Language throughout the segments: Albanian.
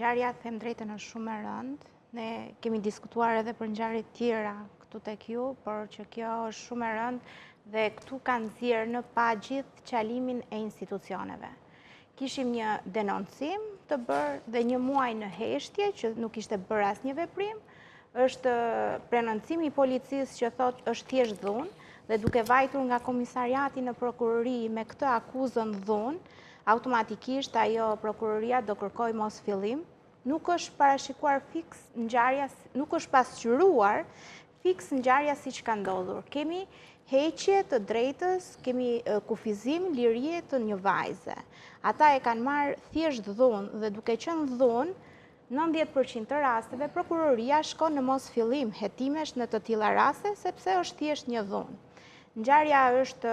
Ngjarja, them drejtën, është shumë e rëndë. Ne kemi diskutuar edhe për ngjarje tjera këtu tek ju, por që kjo është shumë e rëndë dhe këtu kanë nxjerrë në pa gjithë qalimin e institucioneve. Kishim një denoncim të bërë dhe një muaj në heshtje që nuk ishte bërë asnjë veprim. Është prenoncimi i policisë që thotë është thjesht dhunë dhe duke vajtur nga komisariati në prokurori me këtë akuzën dhunë, automatikisht ajo prokuroria do kërkoj mos fillim. Nuk është parashikuar fiks ngjarja, nuk është pasqyruar fiks ngjarja siç ka ndodhur. Kemi heqje të drejtës, kemi kufizim lirie të një vajze. Ata e kanë marrë thjesht dhunë dhe duke qenë dhunë, 90% të rasteve prokuroria shkon në mos fillim hetimesh në të tilla raste sepse është thjesht një dhunë. Ngjarja është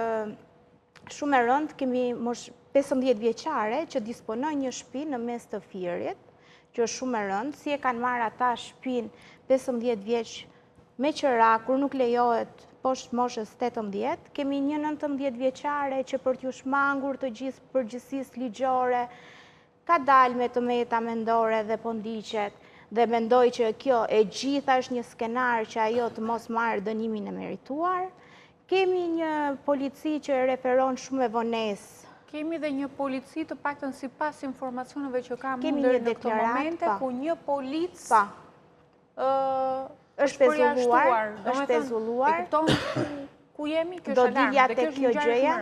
shumë e rëndë, kemi mosh 15 vjeçare që disponon një shtëpi në mes të Firit, që është shumë e rëndë, si e kanë marrë ata shtëpinë 15 vjeç me qira kur nuk lejohet poshtë moshës 18, kemi një 19 vjeçare që për t'ju shmangur të gjithë përgjegjësisë ligjore ka dalë me të meta mendore dhe po ndiqet dhe mendoj që kjo e gjitha është një skenar që ajo të mos marrë dënimin e merituar. Kemi një polici që referon shumë e vonesë. Kemi dhe një polici, të paktën sipas informacioneve që kam deri në këtë momente, ku një polic është pezulluar. E kupton ku jemi? Kjo Do është alarm. dilja tek kjo gjëja.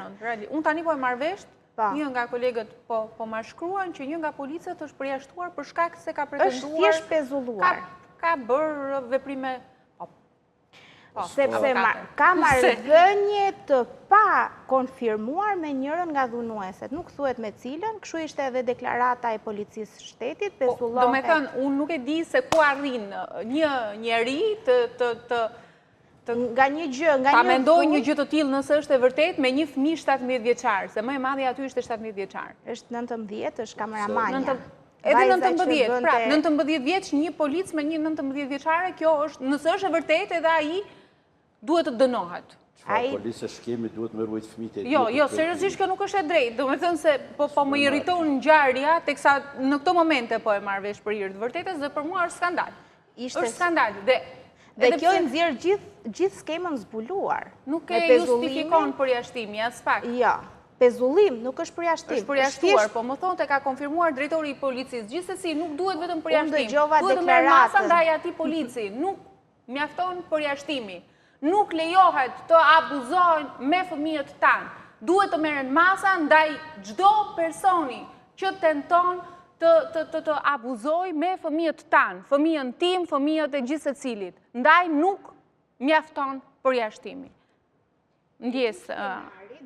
Unë tani po e marr vesh, një nga kolegët po ma shkruan që një nga policët është përjashtuar për shkak se ka pretenduar. Është thjesht pezulluar. Ka bërë veprime. Sepse ka marrëdhënie të pa konfirmuar me njërin nga dhunueset. Nuk thuhet me cilën, kështu ishte edhe deklarata e policisë shtetit, pezullohet. Do me thënë, unë nuk e di se ku arrin një njeri nga një gjë, nga një ta mendoj një gjë të tillë nëse është e vërtet me një fëmijë 17 vjeçar, se më e madhi aty ishte 17 vjeçar. Është 19, është kameramanja. Edhe 19, prap, 19 vjeç një polic me një 19 vjeçare, kjo është, nëse është e vërtet edhe ai duhet të dënohet. Policë shkemi duhet me ruajt fëmijët e tij. Jo, seriozisht kjo nuk është e drejtë. Do me thënë se po më irriton ngjarja, teksa në këto momente po e marr vesh për hir të vërtetës dhe për mua është skandal. Është skandal. Dhe kjo e nxjerr gjithë skemën zbuluar. Nuk e justifikon përjashtimi as pak. Jo, pezullim nuk është përjashtim. Është përjashtuar, po më thonë ka konfirmuar drejtori i policisë. Gjithsesi nuk duhet vetëm përjashtim. Unë dëgjova duhet të merr masa deklaratën. ndaj atij polici. Nuk mjafton përjashtimi. Nuk lejohet të abuzojnë me fëmijët tanë. Duhet të merren masa ndaj çdo personi që tenton të abuzoj me fëmijët tanë, fëmijën tim, fëmijët e gjithë secilit. Ndaj nuk mjafton përjashtimi. Ndjes.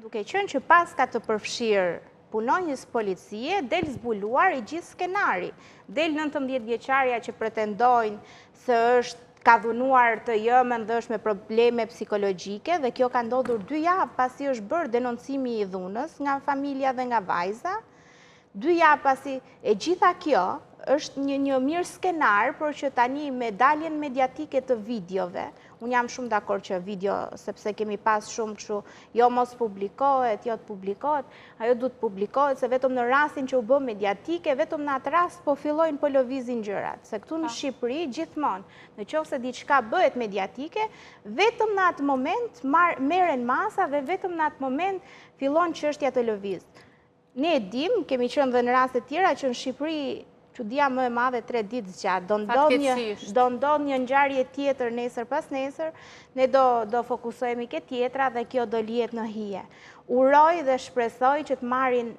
Duke qenë që pas ka të përfshirë punonjës policie, del zbuluar i gjithë skenari. Del 19 vjeçarja që pretendojnë se ka dhunuar të jëmën dhe është me probleme psikologjike dhe kjo ka ndodhur 2 javë pasi është bërë denoncimi i dhunës nga familja dhe nga vajza. 2 javë pasi e gjitha kjo është një mirë skenar, por që tani me daljen mediatike të videove, unë jam shumë dakord që video, sepse kemi pas shumë kështu, jo mos publikohet, jo të publikohet, ajo du të publikohet, se vetëm në rastin që u bë mediatike, vetëm në atë rast po fillojnë po lëvizin gjërat. Se këtu në Shqipëri, gjithmonë, në qoftë se diçka bëhet mediatike, vetëm në atë moment merren masa dhe vetëm në atë moment fillon çështja të lëviz. Ne e dim, kemi qenë dhe në raste tjera që në Shqipëri çudia më e madhe 3 ditë zgjat. Do ndodh një ngjarje tjetër nesër pas nesër, ne do fokusohemi ke tjetra dhe kjo do lihet në hije. Uroj dhe shpresoj që të marrin